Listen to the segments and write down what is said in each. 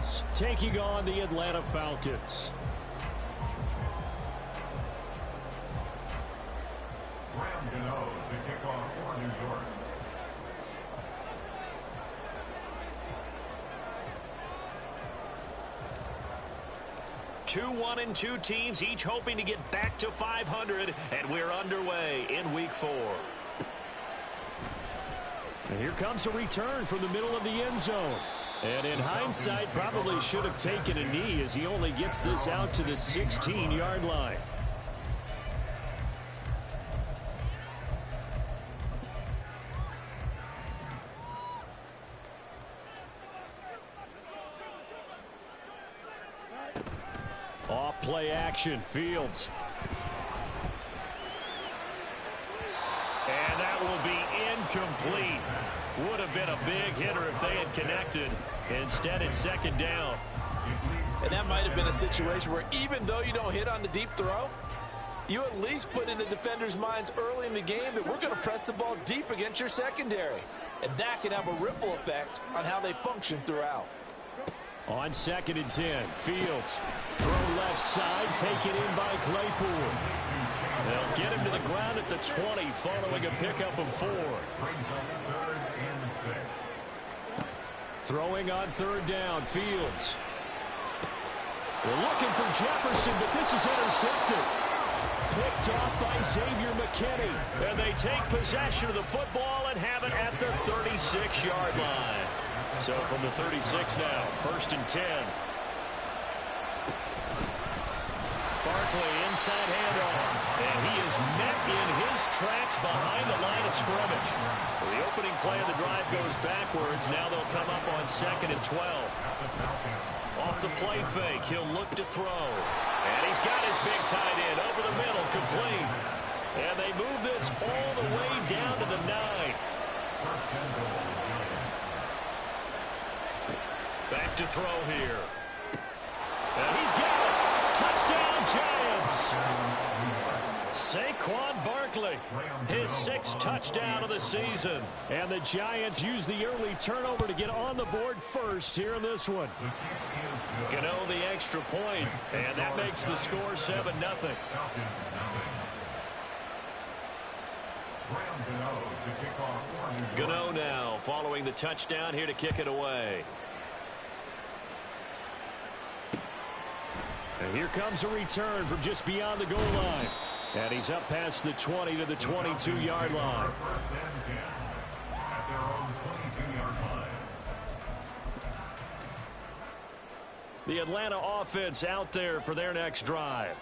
Giants taking on the Atlanta Falcons. To kick off for New York. Two 1-2 teams, each hoping to get back to 500, and we're underway in Week 4. And here comes a return from the middle of the end zone. And in hindsight, probably should have taken a knee as he only gets this out to the 16-yard line. Off play action, Fields. And that will be incomplete. Would have been a big hitter if they had connected. Instead, it's second down. And that might have been a situation where even though you don't hit on the deep throw, you at least put in the defenders' minds early in the game that we're going to press the ball deep against your secondary. And that can have a ripple effect on how they function throughout. On 2nd and 10, Fields. Throw left side, taken in by Claypool. They'll get him to the ground at the 20 following a pickup of 4. Throwing on 3rd down, Fields. They're looking for Jefferson, but this is intercepted. Picked off by Xavier McKinney. And they take possession of the football and have it at the 36-yard line. So from the 36 now, 1st and 10. Barkley inside handoff. And he is met in his tracks behind the line of scrimmage. So the opening play of the drive goes backwards. Now they'll come up on 2nd and 12. Off the play fake, he'll look to throw. And he's got his big tight end over the middle, complete. And they move this all the way down to the 9. Back to throw here. And he's got it. Touchdown, Giants. Saquon Barkley, his 6th touchdown of the season. And the Giants use the early turnover to get on the board first here in this one. Gano the extra point, and that makes the score 7-0. Gano now following the touchdown here to kick it away. And here comes a return from just beyond the goal line. And he's up past the 20 to the 22-yard line. The Atlanta offense out there for their next drive.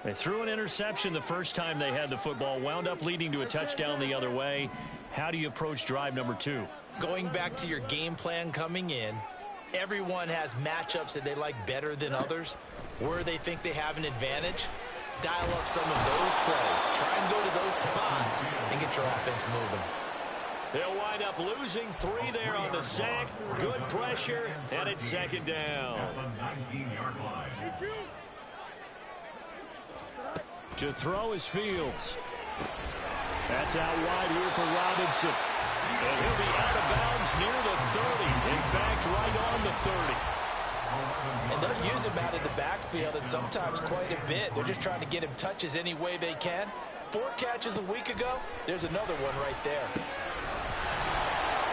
They threw an interception the first time they had the football, wound up leading to a touchdown the other way. How do you approach drive number 2? Going back to your game plan coming in, everyone has matchups that they like better than others. Where they think they have an advantage, dial up some of those plays. Try and go to those spots and get your offense moving. They'll wind up losing 3 there on the sack. Good pressure, and it's 2nd down. To throw is Fields. That's out wide here for Robinson. And he'll be out of bounds near the 30. In fact, right on the 30. And they'll use him out of the backfield, and sometimes quite a bit. They're just trying to get him touches any way they can. 4 catches a week ago. There's another one right there.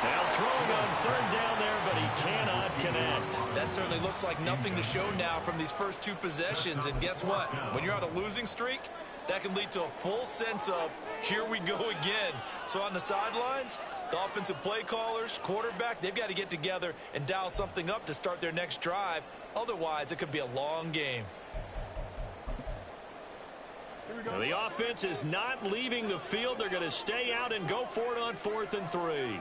Now throwing on 3rd down there, but he cannot connect. That certainly looks like nothing to show now from these first 2 possessions. And guess what? When you're on a losing streak, that can lead to a full sense of, here we go again. So on the sidelines, the offensive play callers, quarterback, they've got to get together and dial something up to start their next drive. Otherwise, it could be a long game. Well, the offense is not leaving the field. They're going to stay out and go for it on 4th and 3.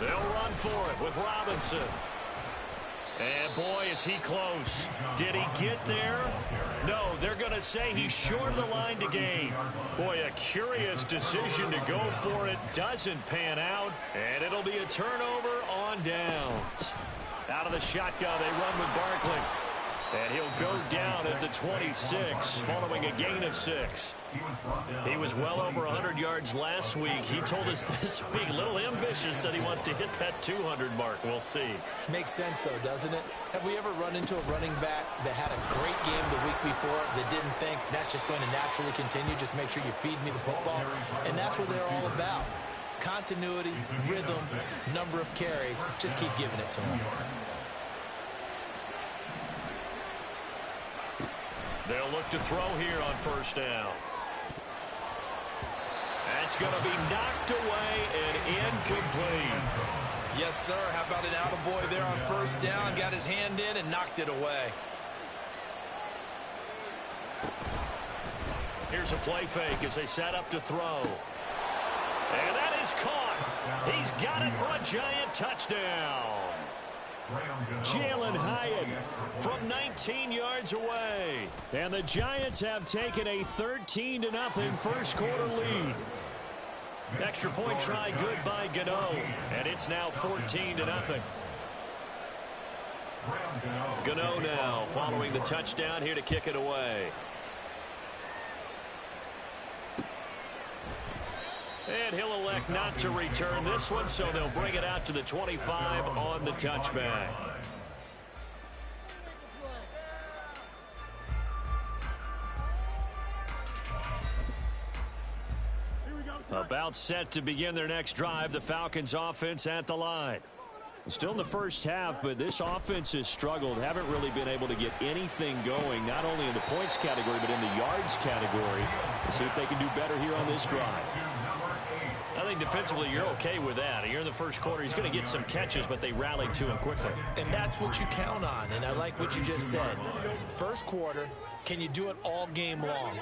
They'll run for it with Robinson. And boy, is he close. Did he get there? No, they're going to say he's short of the line to gain. Boy, a curious decision to go for it. Doesn't pan out, and it'll be a turnover on downs. Out of the shotgun, they run with Barkley. And he'll go down at the 26 following a gain of 6. He was well over 100 yards last week. He told us this week, a little ambitious, that he wants to hit that 200 mark. We'll see. Makes sense, though, doesn't it? Have we ever run into a running back that had a great game the week before that didn't think that's just going to naturally continue? Just make sure you feed me the football. And that's what they're all about. Continuity, rhythm, number of carries. Just keep giving it to him. They'll look to throw here on first down. That's going to be knocked away and incomplete. Yes, sir. How about an attaboy there on first down? Got his hand in and knocked it away. Here's a play fake as they set up to throw. And that is caught. He's got it for a giant touchdown. Jalen Hyatt from 19 yards away. And the Giants have taken a 13-0 first quarter lead. Extra point try good by Gano. And it's now 14-0. Gano now following the touchdown here to kick it away. And he'll elect not to return this one, so they'll bring it out to the 25 on the touchback. About set to begin their next drive, the Falcons offense at the line. Still in the first half, but this offense has struggled. Haven't really been able to get anything going, not only in the points category, but in the yards category. Let's see if they can do better here on this drive. I think defensively you're okay with that. Here in the first quarter, he's going to get some catches, but they rallied to him quickly. And that's what you count on, and I like what you just said. First quarter, can you do it all game long?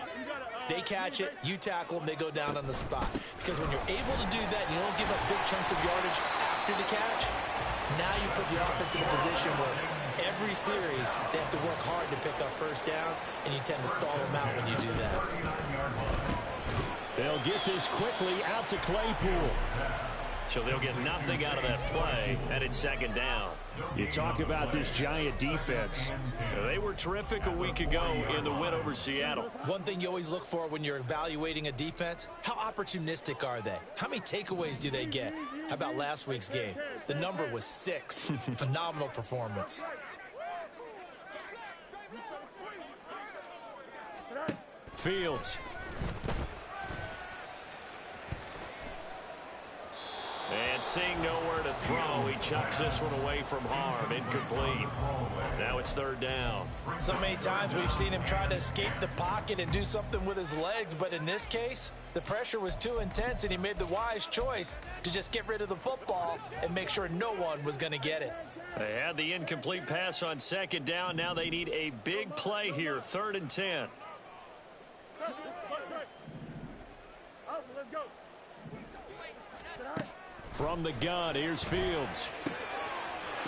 They catch it, you tackle them, they go down on the spot. Because when you're able to do that, you don't give up big chunks of yardage after the catch, now you put the offense in a position where every series they have to work hard to pick up first downs, and you tend to stall them out when you do that. They'll get this quickly out to Claypool. So they'll get nothing out of that play, and it's second down. You talk about this Giant defense. They were terrific a week ago in the win over Seattle. One thing you always look for when you're evaluating a defense, how opportunistic are they? How many takeaways do they get? How about last week's game? The number was 6. Phenomenal performance. Fields. And seeing nowhere to throw, he chucks this one away from harm. Incomplete. Now it's third down. So many times we've seen him try to escape the pocket and do something with his legs, but in this case, the pressure was too intense, and he made the wise choice to just get rid of the football and make sure no one was going to get it. They had the incomplete pass on second down. Now they need a big play here, 3rd and 10. From the gun, here's Fields.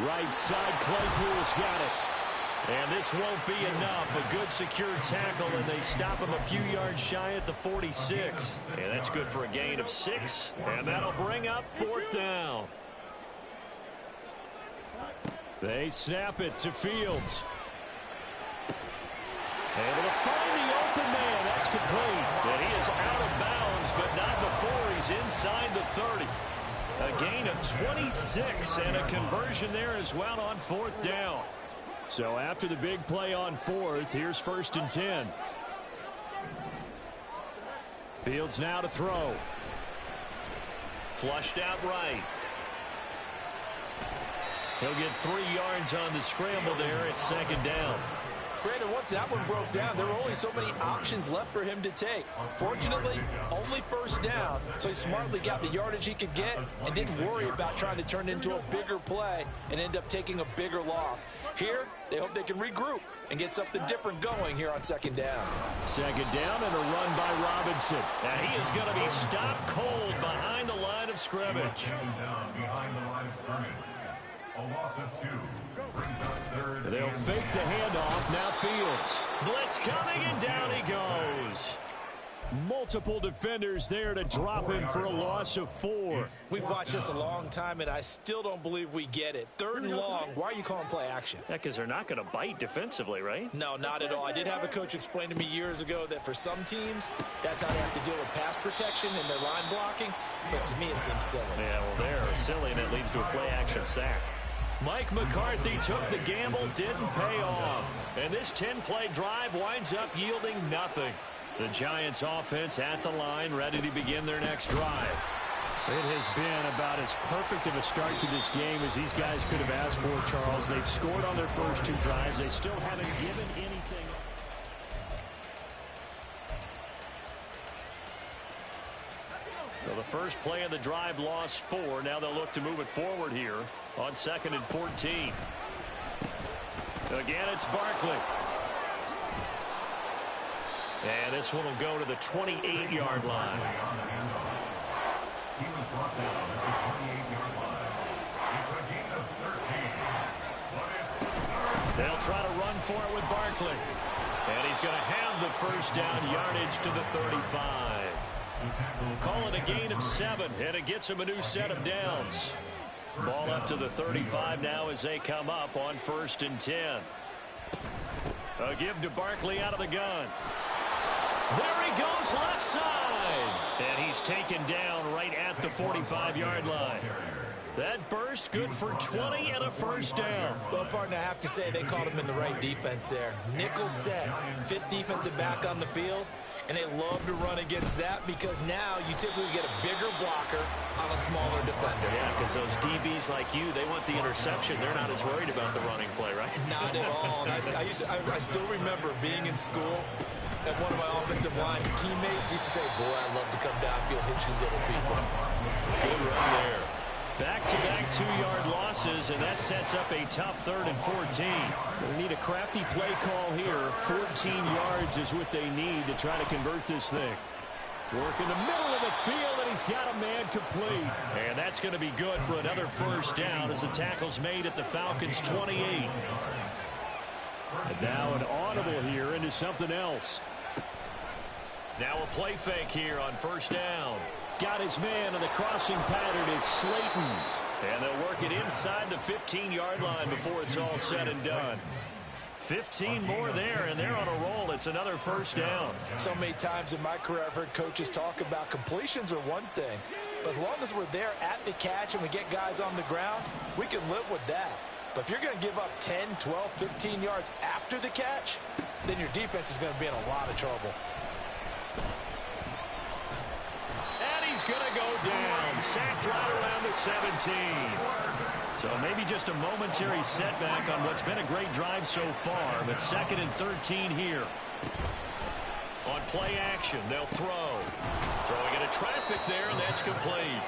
Right side, Claypool's got it. And this won't be enough. A good secure tackle, and they stop him a few yards shy at the 46. And that's good for a gain of 6. And that'll bring up 4th down. They snap it to Fields. Able to find the open man. That's complete. And he is out of bounds, but not before he's inside the 30. A gain of 26 and a conversion there as well on 4th down. So after the big play on 4th, here's 1st and 10. Fields now to throw. Flushed out right. He'll get 3 yards on the scramble there at 2nd down. Brandon, once that one broke down, there were only so many options left for him to take. Fortunately, only 1st down, so he smartly got the yardage he could get and didn't worry about trying to turn it into a bigger play and end up taking a bigger loss. Here, they hope they can regroup and get something different going here on 2nd down. 2nd down and a run by Robinson. Now he is going to be stopped cold behind the line of scrimmage. A loss of 2. Brings up 3rd. They'll fake the handoff. Now Fields. Blitz coming, and down he goes. Multiple defenders there to drop him for a loss of 4. We've watched this a long time, and I still don't believe we get it. 3rd and long, why are you calling play action? Yeah, because they're not going to bite defensively, right? No, not at all. I did have a coach explain to me years ago that for some teams, that's how they have to deal with pass protection and their line blocking. But to me, it seems silly. Yeah, well, they're silly, and it leads to a play-action sack. Mike McCarthy took the gamble, didn't pay off. And this 10-play drive winds up yielding nothing. The Giants offense at the line, ready to begin their next drive. It has been about as perfect of a start to this game as these guys could have asked for, Charles. They've scored on their first 2 drives. They still haven't given anything. Well, the first play of the drive lost 4. Now they'll look to move it forward here on 2nd and 14. Again, it's Barkley. And this one will go to the 28-yard line. He was brought down at the 28-yard line. It's a gain of 13. But it's They'll try to run for it with Barkley. And he's going to have the first down yardage to the 35. Call it a gain of 7, and it gets him a new set of downs. Ball up to the 35 now as they come up on 1st and 10. A give to Barkley out of the gun. There he goes left side. And he's taken down right at the 45-yard line. That burst good for 20 and a first down. Well, partner, I have to say they called him in the right defense there. Nickel set, 5th defensive back on the field. And they love to run against that because now you typically get a bigger blocker on a smaller defender. Yeah, because those DBs like you, they want the interception. They're not as worried about the running play, right? Not at all. And I still remember being in school, and one of my offensive line teammates used to say, boy, I'd love to come downfield, hit you little people. Good run there. Back-to-back 2-yard losses, and that sets up a tough 3rd and 14. They need a crafty play call here. 14 yards is what they need to try to convert this thing. Work in the middle of the field, and he's got a man complete. And that's going to be good for another first down as the tackle's made at the Falcons' 28. And now an audible here into something else. Now a play fake here on 1st down. Got his man in the crossing pattern. It's Slayton. And they'll work it inside the 15-yard line before it's all said and done. 15 more there, and they're on a roll. It's another first down. So many times in my career I've heard coaches talk about completions are one thing. But as long as we're there at the catch and we get guys on the ground, we can live with that. But if you're going to give up 10, 12, 15 yards after the catch, then your defense is going to be in a lot of trouble. He's going to go down. Sacked right around the 17. So maybe just a momentary setback on what's been a great drive so far. But 2nd and 13 here. On play action, they'll throw. Throwing into traffic there, and that's complete.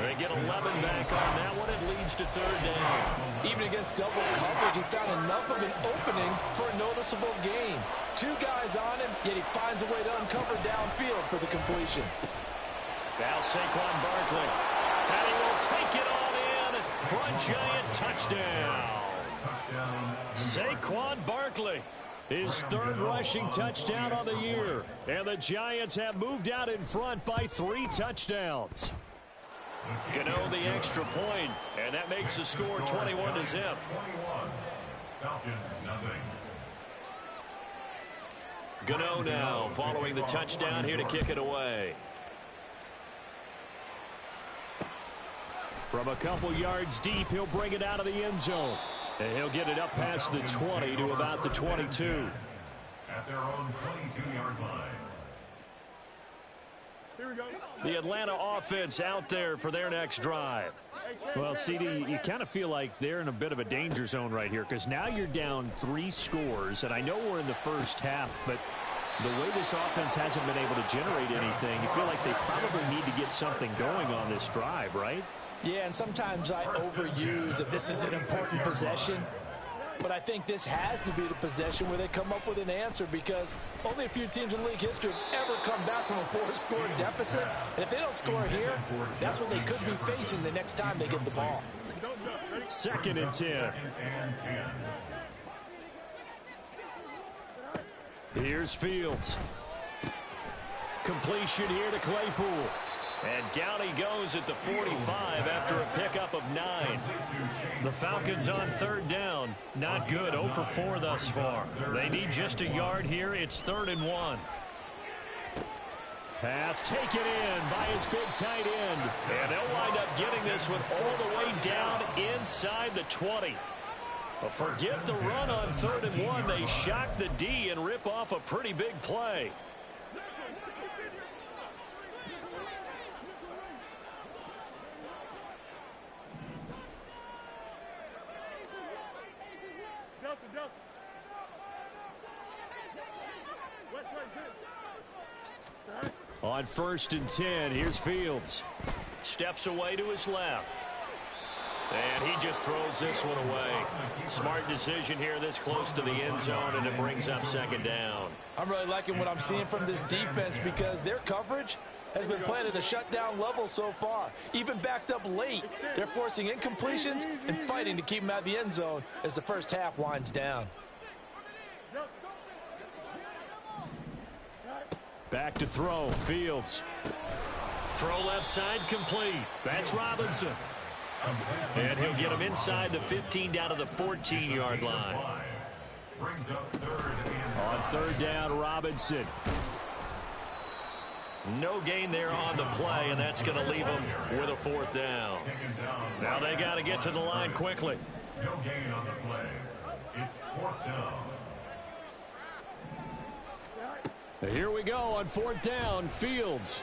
They get 11 back on that one. It leads to 3rd down. Even against double coverage, he found enough of an opening for a noticeable gain. 2 guys on him, yet he finds a way to uncover downfield for the completion. Now Saquon Barkley. And he will take it all in for a Giant touchdown. Saquon Barkley. His 3rd rushing touchdown on the year. And the Giants have moved out in front by 3 touchdowns. Gano the extra point, and that makes the score 21-0. Gano now following the touchdown here to kick it away. From a couple yards deep, he'll bring it out of the end zone. And he'll get it up past the 20 to about the 22. At their own 22-yard line. Here we go. The Atlanta offense out there for their next drive. Well, CD, you kind of feel like they're in a bit of a danger zone right here because now you're down 3 scores, and I know we're in the first half, but the way this offense hasn't been able to generate anything, you feel like they probably need to get something going on this drive, right? Yeah, and sometimes I overuse that this is an important possession. But I think this has to be the possession where they come up with an answer because only a few teams in league history have ever come back from a 4-score deficit. And if they don't score here, that's what they could be facing the next time they get the ball. 2nd and 10. Here's Fields. Completion here to Claypool. And down he goes at the 45 after a pickup of 9. The Falcons on third down. Not good. 0 for 4 thus far. They need just a yard here. It's 3rd and 1. Pass taken in by his big tight end. And they'll wind up getting this one all the way down inside the 20. But forget the run on 3rd and 1. They shock the D and rip off a pretty big play. On 1st and 10, here's Fields. Steps away to his left. And he just throws this one away. Smart decision here this close to the end zone, and it brings up 2nd down. I'm really liking what I'm seeing from this defense because their coverage has been playing at a shutdown level so far. Even backed up late, they're forcing incompletions and fighting to keep them out of the end zone as the first half winds down. Back to throw. Fields. Throw left side complete. That's Robinson. And he'll get him inside the 15 down to the 14-yard line. On 3rd down, Robinson. No gain there on the play, and that's going to leave them with a 4th down. Now they got to get to the line quickly. No gain on the play. It's 4th down. Here we go on 4th down. Fields.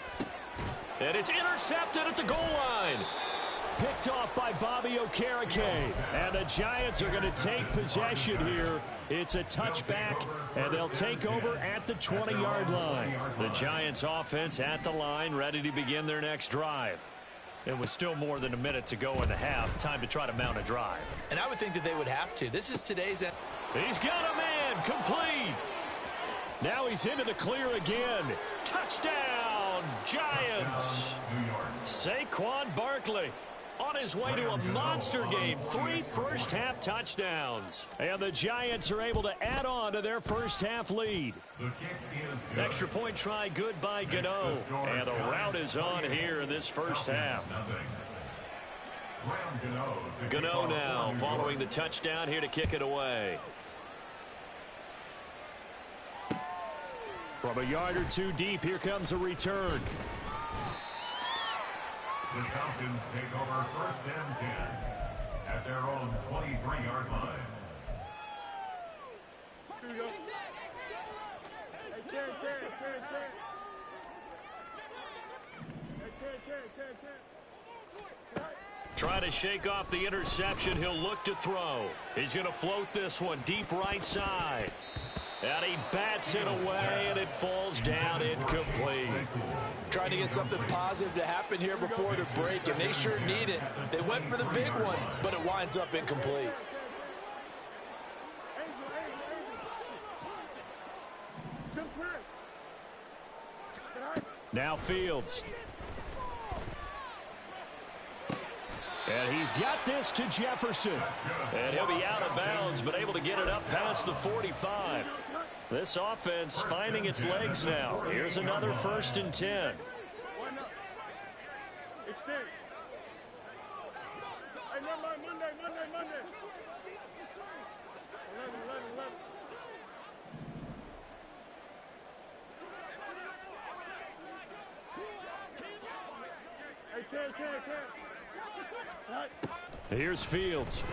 And it's intercepted at the goal line. Picked off by Bobby Okereke. And the Giants are going to take possession here. It's a touchback, and they'll take over at the 20-yard line. The Giants offense at the line, ready to begin their next drive. It was still more than a minute to go in the half. Time to try to mount a drive. And I would think that they would have to. This is today's end. He's got a man. Complete. Now he's into the clear again. Touchdown, Giants. Saquon Barkley on his way to a monster game. 3 first-half touchdowns. And the Giants are able to add on to their first-half lead. Extra point try good by Gano. And the route is on here in this first half. Gano now following the touchdown here to kick it away. From a yard or two deep, here comes a return. The Falcons take over 1st and 10 at their own 23-yard line. Trying to shake off the interception. He'll look to throw. He's going to float this one deep right side. And he bats it away, and it falls down incomplete. Trying to get something positive to happen here before the break, and they sure need it. They went for the big one, but it winds up incomplete. Now Fields. And he's got this to Jefferson. And he'll be out of bounds, but able to get it up past the 45. This offense finding its legs now. Here's another 1st and 10. Here's Fields.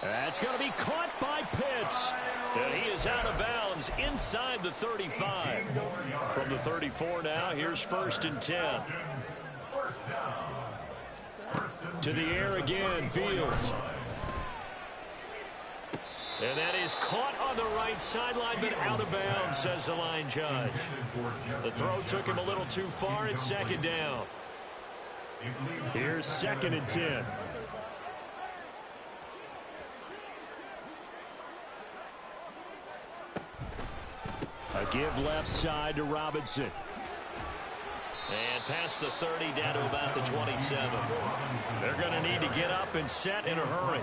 That's going to be caught by Pitts. And he is out of bounds inside the 35. From the 34 now, here's 1st and 10. To the air again, Fields. And that is caught on the right sideline, but out of bounds, says the line judge. The throw took him a little too far. It's 2nd down. Here's 2nd and 10. A give left side to Robinson. And past the 30 down to about the 27. They're going to need to get up and set in a hurry.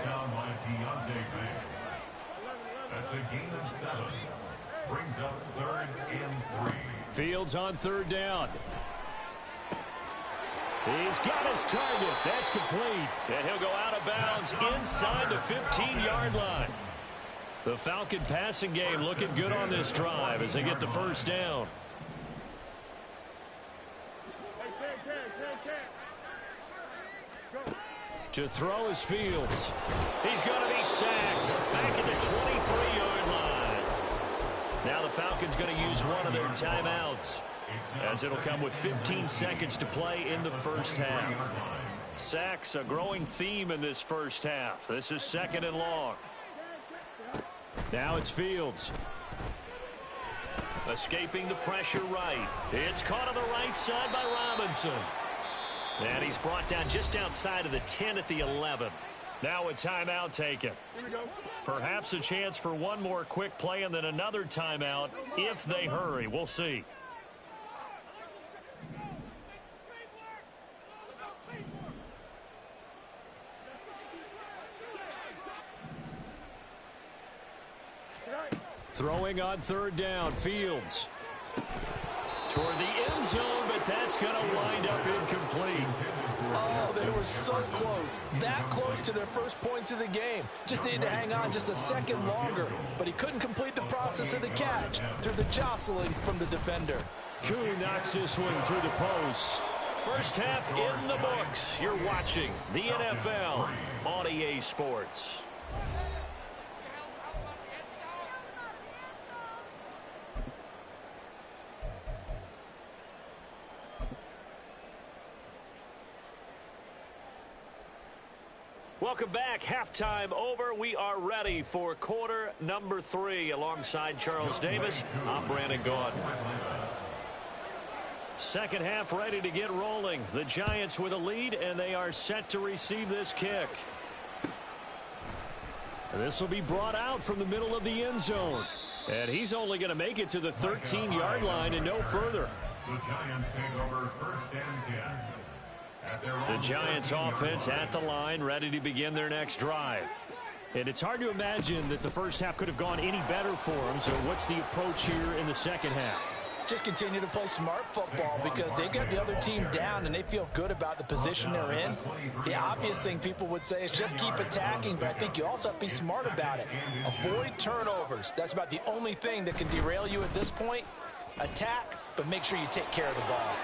That's a gain of 7. Brings up 3rd and 3. Fields on 3rd down. He's got his target. That's complete. And he'll go out of bounds inside the 15-yard line. The Falcon passing game looking good on this drive as they get the first down. To throw is Fields. He's going to be sacked back at the 23-yard line. Now the Falcons going to use one of their timeouts, as it'll come with 15 seconds to play in the first half. Sacks a growing theme in this first half. This is 2nd and long. Now it's Fields. Escaping the pressure right. It's caught on the right side by Robinson. And he's brought down just outside of the 10 at the 11. Now a timeout taken. Perhaps a chance for one more quick play and then another timeout if they hurry. We'll see. Throwing on 3rd down, Fields. Toward the end zone, but that's going to wind up incomplete. Oh, they were so close. That close to their first points of the game. Just needed to hang on just a second longer. But he couldn't complete the process of the catch through the jostling from the defender. Koo knocks this one through the post. First half in the books. You're watching the NFL on EA Sports. Welcome back. Halftime over. We are ready for quarter number 3. Alongside Charles Davis, I'm Brandon Gaudin. Second half ready to get rolling. The Giants with a lead, and they are set to receive this kick. This will be brought out from the middle of the end zone. And he's only going to make it to the 13-yard line and no further. The Giants take over 1st and 10. The Giants offense at the line, ready to begin their next drive. And it's hard to imagine that the first half could have gone any better for them. So what's the approach here in the second half? Just continue to play smart football because they got the other team down and they feel good about the position they're in. The obvious thing people would say is just keep attacking, but I think you also have to be smart about it. Avoid turnovers. That's about the only thing that can derail you at this point. Attack, but make sure you take care of the ball.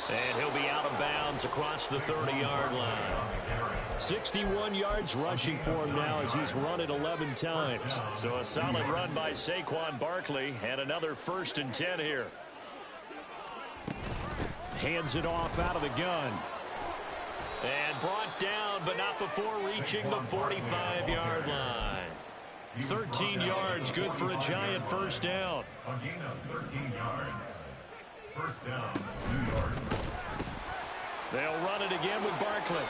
And he'll be out of bounds across the 30-yard line. 61 yards rushing for him now as he's run it 11 times. So a solid run by Saquon Barkley and another 1st and 10 here. Hands it off out of the gun. And brought down, but not before reaching the 45-yard line. 13 yards, good for a Giant first down. A gain of 13 yards. First down, New York. They'll run it again with Barkley.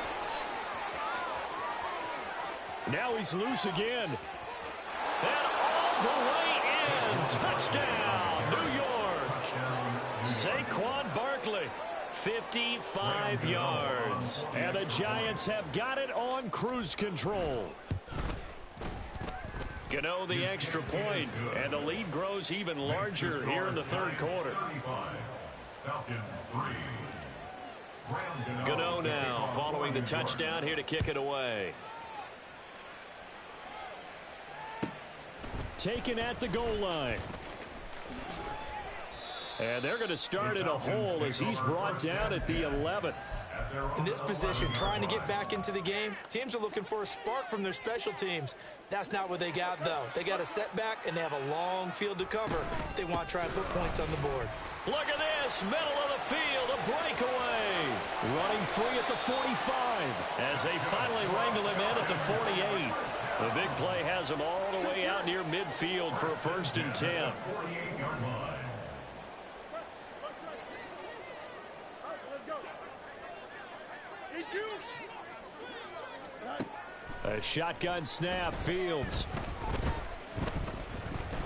Now he's loose again. And all the way in. Touchdown, New York. Saquon Barkley, 55 yards. And the Giants have got it on cruise control. Gano the extra point, and the lead grows even larger here in the 3rd quarter. Falcons 3. Gano now following the touchdown here to kick it away. Taken at the goal line. And they're going to start in a hole as he's brought down at the 11. In this position, trying to get back into the game, teams are looking for a spark from their special teams. That's not what they got, though. They got a setback, and they have a long field to cover if they want to try and put points on the board. Look at this, middle of the field, a breakaway. Running free at the 45 as they finally wrangle him in at the 48. The big play has him all the way out near midfield for a 1st and 10. 48-yard line. A shotgun snap, Fields.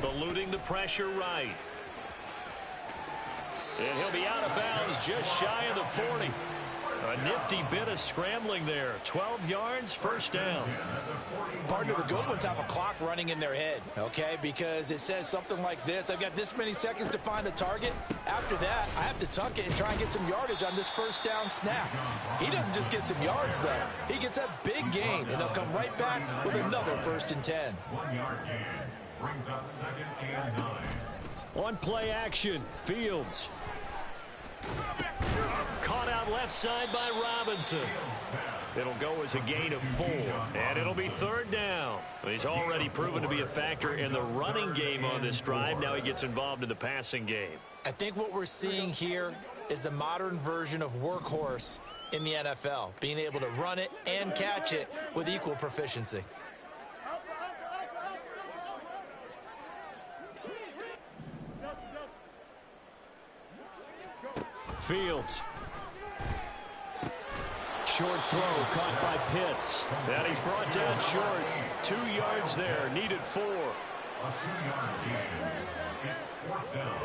Eluding the pressure right. And he'll be out of bounds just shy of the 40. A nifty bit of scrambling there. 12 yards, first down. Partner, the good ones have a clock running in their head, okay? Because it says something like this. I've got this many seconds to find a target. After that, I have to tuck it and try and get some yardage on this first down snap. He doesn't just get some yards, though. He gets a big gain, and they'll come right back with another 1st and 10. 1 yard gain brings up 2nd and 9. On play action, Fields. Caught out left side by Robinson. It'll go as a gain of 4, and it'll be 3rd down. He's already proven to be a factor in the running game on this drive. Now he gets involved in the passing game. I think what we're seeing here is the modern version of workhorse in the NFL, being able to run it and catch it with equal proficiency. Fields. Short throw caught by Pitts. And he's brought down short. 2 yards there. Needed 4. A 2-yard gain. It's 4th down.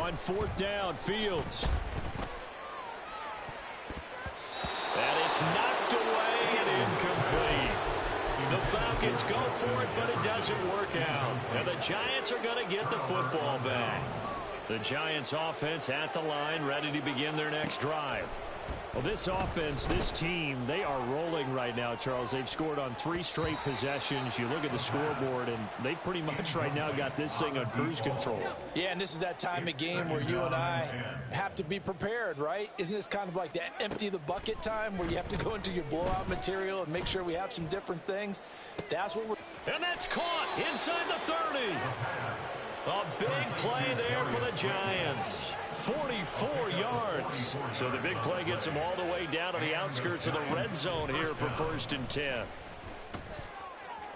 On 4th down, Fields. And it's knocked away and incomplete. The Falcons go for it, but it doesn't work out. And the Giants are going to get the football back. The Giants offense at the line, ready to begin their next drive. Well, this offense, this team, they are rolling right now, Charles. They've scored on 3 straight possessions. You look at the scoreboard, and they pretty much right now got this thing on cruise control. Yeah, and this is that time of game where you and I have to be prepared, right? Isn't this kind of like the empty the bucket time where you have to go into your blowout material and make sure we have some different things? That's what we're... And that's caught inside the 30. A big play there for the Giants. 44 yards. So the big play gets them all the way down to the outskirts of the red zone here for 1st and 10.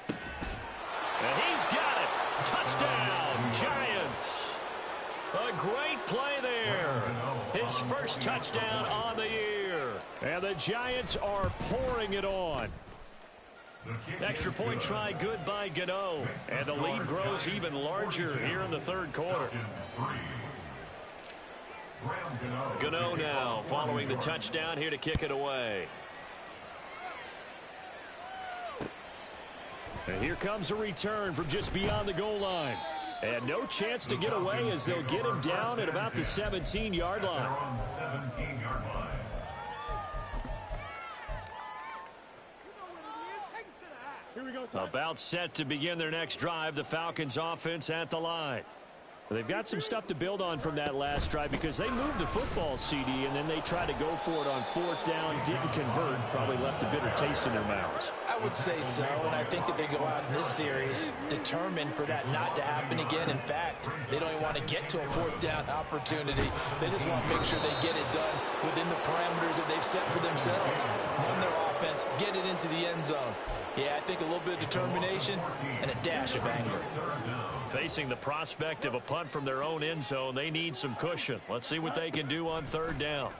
And he's got it. Touchdown, Giants. A great play there. His first touchdown on the year. And the Giants are pouring it on. Extra point try good by Gano. And the lead grows even larger here in the 3rd quarter. Gano now following the touchdown here to kick it away. And here comes a return from just beyond the goal line. And no chance to get away as they'll get him down at about the 17-yard line. About set to begin their next drive, the Falcons offense at the line. They've got some stuff to build on from that last drive because they moved the football, CD, and then they tried to go for it on 4th down, didn't convert, probably left a bitter taste in their mouths. I would say so, and I think that they go out in this series determined for that not to happen again. In fact, they don't even want to get to a 4th down opportunity. They just want to make sure they get it done within the parameters that they've set for themselves. Run their offense, get it into the end zone. Yeah, I think a little bit of determination and a dash of anger. Facing the prospect of a punt from their own end zone, they need some cushion. Let's see what they can do on 3rd down.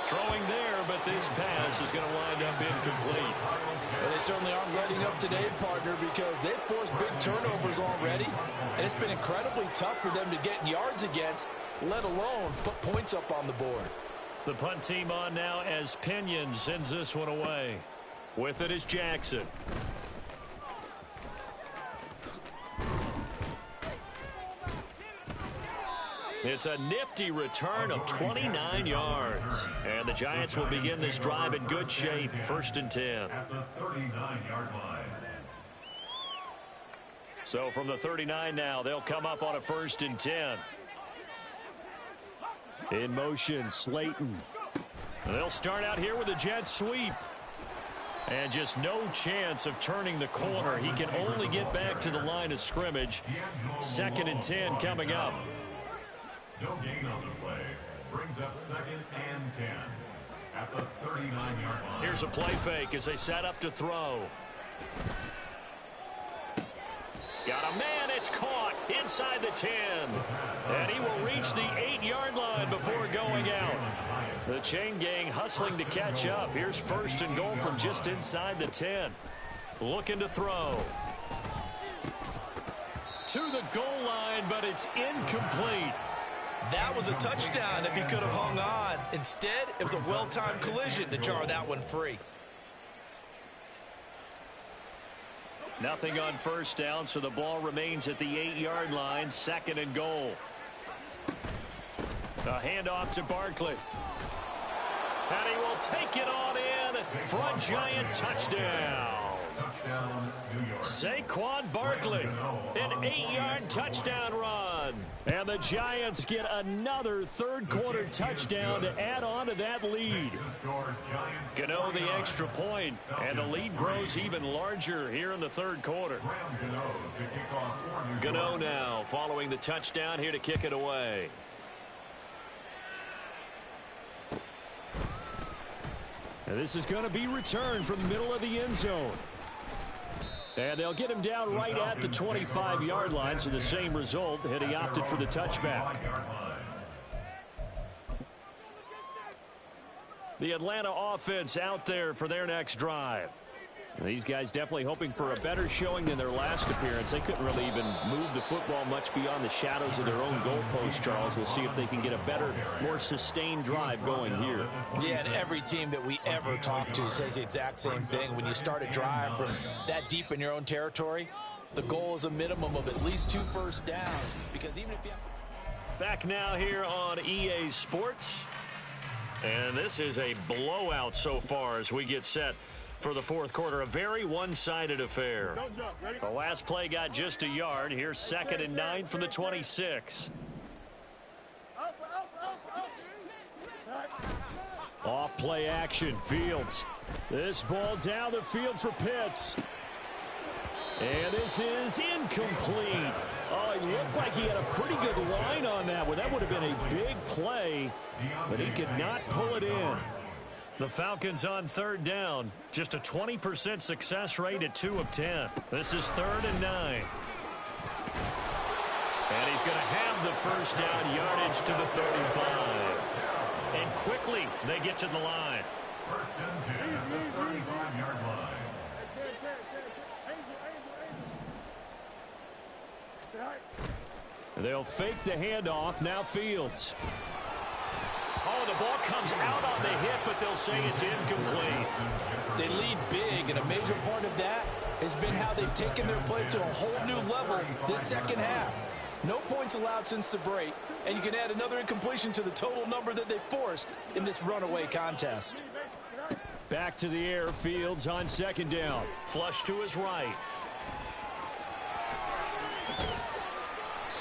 Throwing there, but this pass is going to wind up incomplete. Well, they certainly aren't letting up today, partner, because they've forced big turnovers already, and it's been incredibly tough for them to get yards against, let alone put points up on the board. The punt team on now as Pinion sends this one away. With it is Jackson. It's a nifty return of 29 yards. And the Giants will begin this drive in good shape. 1st and 10. At the 39-yard line. So from the 39 now, they'll come up on a 1st and 10. In motion, Slayton. They'll start out here with a jet sweep. And just no chance of turning the corner. He can only get back to the line of scrimmage. 2nd and 10 coming up. No gain on the play. Brings up 2nd and 10. At the 39-yard line. Here's a play fake as they set up to throw. Got a man, it's caught inside the 10. And he will reach the 8-yard line before going out. The chain gang hustling to catch up. Here's 1st and goal from just inside the 10. Looking to throw. to the goal line, but it's incomplete. That was a touchdown if he could have hung on. Instead, it was a well-timed collision to jar that one free. Nothing on first down, so the ball remains at the 8-yard line, 2nd and goal. A handoff to Barkley. And he will take it on in for a giant touchdown. Saquon Barkley, an 8-yard touchdown run. And the Giants get another third-quarter touchdown to add on to that lead. Gano the extra point, and the lead grows even larger here in the third quarter. Gano now following the touchdown here to kick it away. And this is going to be returned from the middle of the end zone. And they'll get him down right at the 25-yard line, so the same result, and he opted for the touchback. The Atlanta offense out there for their next drive. And these guys definitely hoping for a better showing than their last appearance. They couldn't really even move the football much beyond the shadows of their own goalpost, Charles. We'll see if they can get a better, more sustained drive going here. Yeah, and every team that we ever talk to says the exact same thing. When you start a drive from that deep in your own territory, the goal is a minimum of at least 2 first downs. Because even if you have... Back now here on EA Sports. And this is a blowout so far as we get set for the fourth quarter. A very one-sided affair. The last play got just a yard. Here's 2nd and 9 from the 26. Off play action. Fields. This ball down the field for Pitts. And this is incomplete. Oh, he looked like he had a pretty good line on that one. That would have been a big play, but he could not pull it in. The Falcons on 3rd down. Just a 20% success rate at 2 of 10. This is 3rd and 9. And he's going to have the first down, yardage to the 35. And quickly they get to the line. 1st and 10 at the 35-yard line. They'll fake the handoff. Now Fields. Oh, the ball comes out on the hit, but they'll say it's incomplete. They lead big, and a major part of that has been how they've taken their play to a whole new level this second half. No points allowed since the break, and you can add another incompletion to the total number that they forced in this runaway contest. Back to the air, Fields on 2nd down. Flush to his right.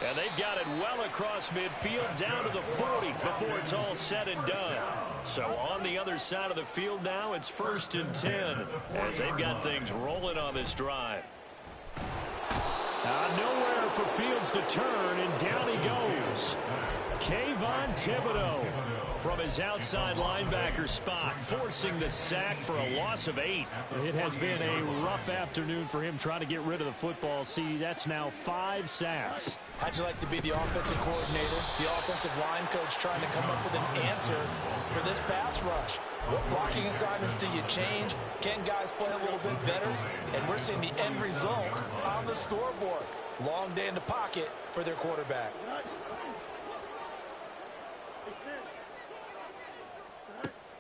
And they've got it well across midfield down to the 40 before it's all said and done. So on the other side of the field now, it's 1st and 10 as they've got things rolling on this drive. Nowhere for Fields to turn, and down he goes. Kayvon Thibodeau from his outside linebacker spot, forcing the sack for a loss of 8. It has been a rough afternoon for him trying to get rid of the football. See, that's now 5 sacks. How'd you like to be the offensive coordinator, the offensive line coach trying to come up with an answer for this pass rush? What blocking assignments do you change? Can guys play a little bit better? And we're seeing the end result on the scoreboard. Long day in the pocket for their quarterback.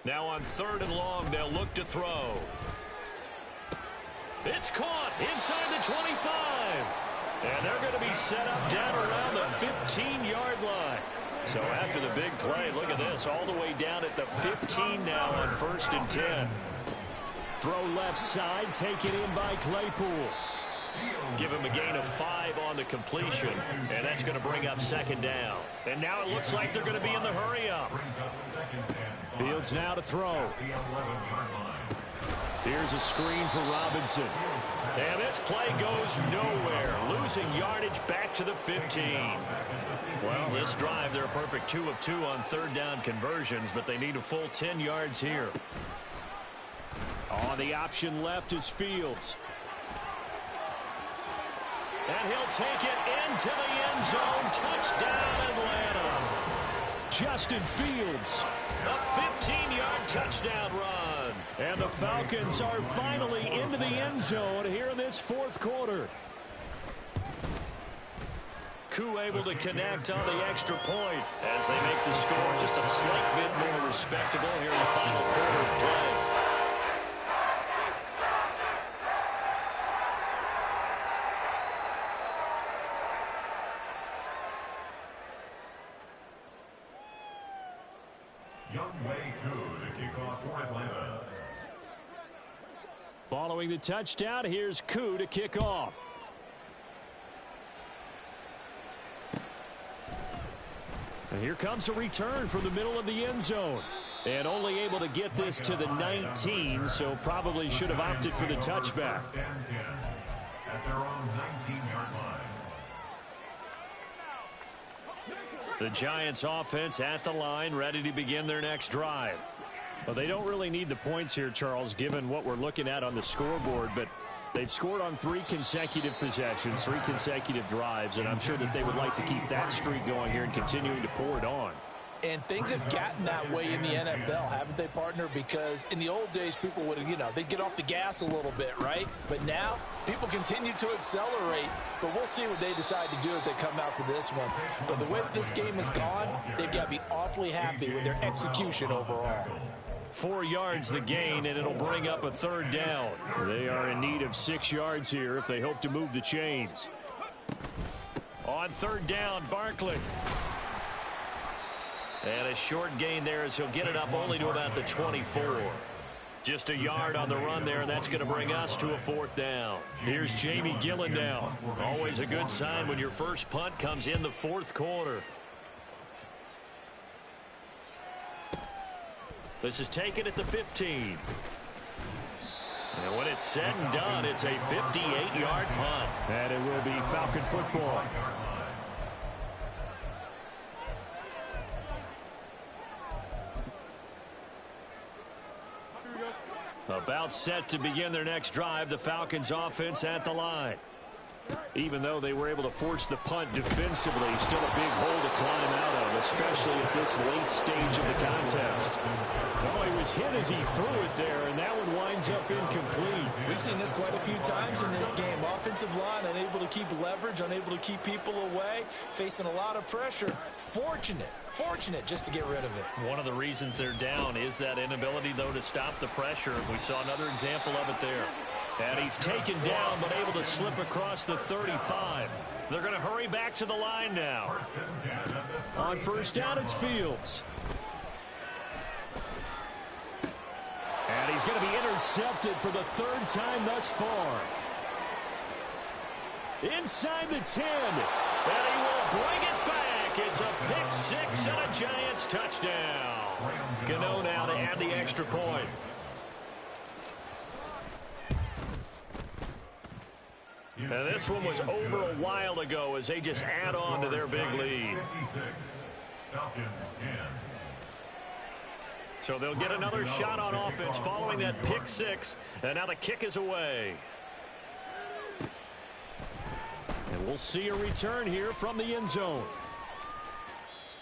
Now on 3rd and long, they'll look to throw. It's caught inside the 25. And they're going to be set up down around the 15-yard line. So after the big play, look at this, all the way down at the 15 now on 1st and 10. Throw left side, taken in by Claypool. Give him a gain of 5 on the completion, and that's going to bring up 2nd down. And now it looks like they're going to be in the hurry-up. Fields now to throw. Here's a screen for Robinson. And this play goes nowhere. Losing yardage back to the 15. Well, this drive, they're a perfect 2 of 2 on 3rd down conversions, but they need a full 10 yards here. On the option left is Fields. And he'll take it into the end zone. Touchdown, Atlanta. Justin Fields, a 15-yard touchdown run. And the Falcons are finally into the end zone here in this 4th quarter. Koo able to connect on the extra point as they make the score just a slight bit more respectable here in the final quarter of play. Following the touchdown, here's Koo to kick off. And here comes a return from the middle of the end zone. And only able to get this to the 19, so probably should have opted for the touchback. At their own 19-yard line. The Giants offense at the line, ready to begin their next drive. Well, they don't really need the points here, Charles, given what we're looking at on the scoreboard, but they've scored on 3 consecutive possessions, 3 consecutive drives, and I'm sure that they would like to keep that streak going here and continuing to pour it on. And things have gotten that way in the NFL, haven't they, partner? Because in the old days, people would, they'd get off the gas a little bit, right? But now, people continue to accelerate. But we'll see what they decide to do as they come out for this one. But the way that this game has gone, they've got to be awfully happy with their execution overall. 4 yards the gain, and it'll bring up a 3rd down. They are in need of 6 yards here if they hope to move the chains. On 3rd down, Barkley. And a short gain there as he'll get it up only to about the 24. Just a yard on the run there, and that's going to bring us to a 4th down. Here's Jamie Gillen now. Always a good sign when your first punt comes in the 4th quarter. This is taken at the 15. And when it's said and done, it's a 58-yard punt. And it will be Falcon football. About set to begin their next drive, the Falcons offense at the line. Even though they were able to force the punt defensively, still a big hole to climb out of, especially at this late stage of the contest. Oh, he was hit as he threw it there, and that one winds up incomplete. We've seen this quite a few times in this game. Offensive line unable to keep leverage, unable to keep people away, facing a lot of pressure. Fortunate just to get rid of it. One of the reasons they're down is that inability, though, to stop the pressure. We saw another example of it there. And he's taken down, but able to slip across the 35. They're going to hurry back to the line now. On 1st down, it's Fields. And he's going to be intercepted for the 3rd time thus far. Inside the 10. And he will bring it back. It's a pick 6 and a Giants touchdown. Gano now to add the extra point. And this one was over a while ago as they just add on to their big lead. Falcons 10. So they'll get another shot on offense following that pick 6. And now the kick is away. And we'll see a return here from the end zone.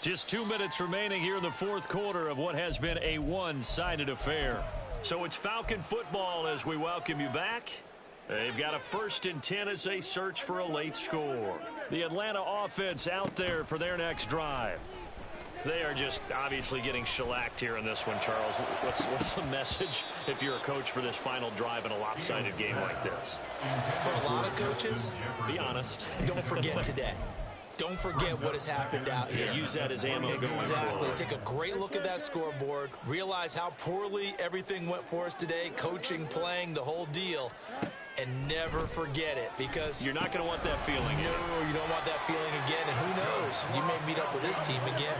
Just 2 minutes remaining here in the 4th quarter of what has been a one-sided affair. So it's Falcon football as we welcome you back. They've got a 1st and 10 as they search for a late score. The Atlanta offense out there for their next drive. They are just obviously getting shellacked here in this one, Charles. What's the message if you're a coach for this final drive in a lopsided game like this? For a lot of coaches, be honest. Don't forget today. Don't forget what has happened out here. Use that as ammo going Exactly. forward. Take a great look at that scoreboard. Realize how poorly everything went for us today. Coaching, playing, the whole deal. And never forget it, because you're not going to want that feeling again. No, you don't want that feeling again. And who knows? You may meet up with this team again.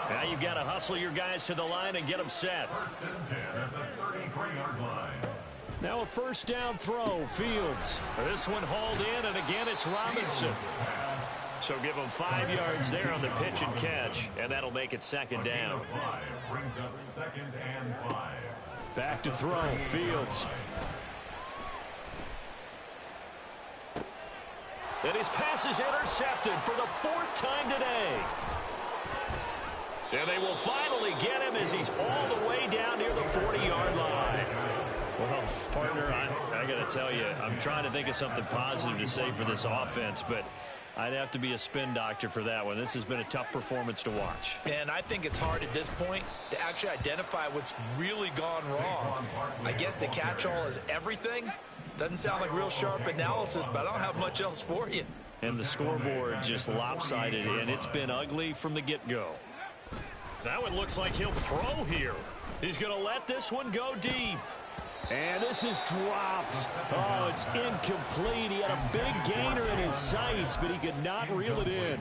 Now you've got to hustle your guys to the line and get them set. 1st and 10 at the 33-yard line. Now a 1st down throw, Fields. This one hauled in, and again it's Robinson. So give them 5 yards there on the pitch and catch, and that'll make it 2nd down. Brings up 2nd and 5. Back to throw, Fields. And his pass is intercepted for the 4th time today. And they will finally get him as he's all the way down near the 40-yard line. Well, partner, I got to tell you, I'm trying to think of something positive to say for this offense, but I'd have to be a spin doctor for that one. This has been a tough performance to watch. And I think it's hard at this point to actually identify what's really gone wrong. I guess the catch-all is everything. Doesn't sound like real sharp analysis, but I don't have much else for you. And the scoreboard just lopsided, and it's been ugly from the get-go. That one looks like he'll throw here. He's going to let this one go deep. And this is dropped. Oh, it's incomplete. He had a big gainer in his sights, but he could not reel it in.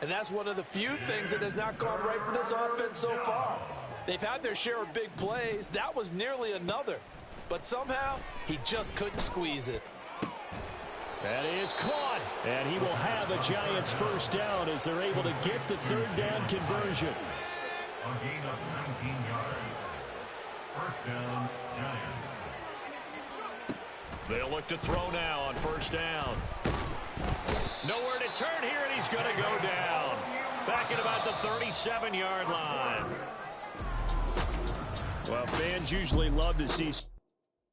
And that's one of the few things that has not gone right for this offense so far. They've had their share of big plays. That was nearly another. But somehow, he just couldn't squeeze it. That is caught. And he will have a Giants first down as they're able to get the third down conversion. A gain of 19 yards. First down, Giants. They'll look to throw now on first down. Nowhere to turn here, and he's going to go down. Back at about the 37-yard line. Well, fans usually love to see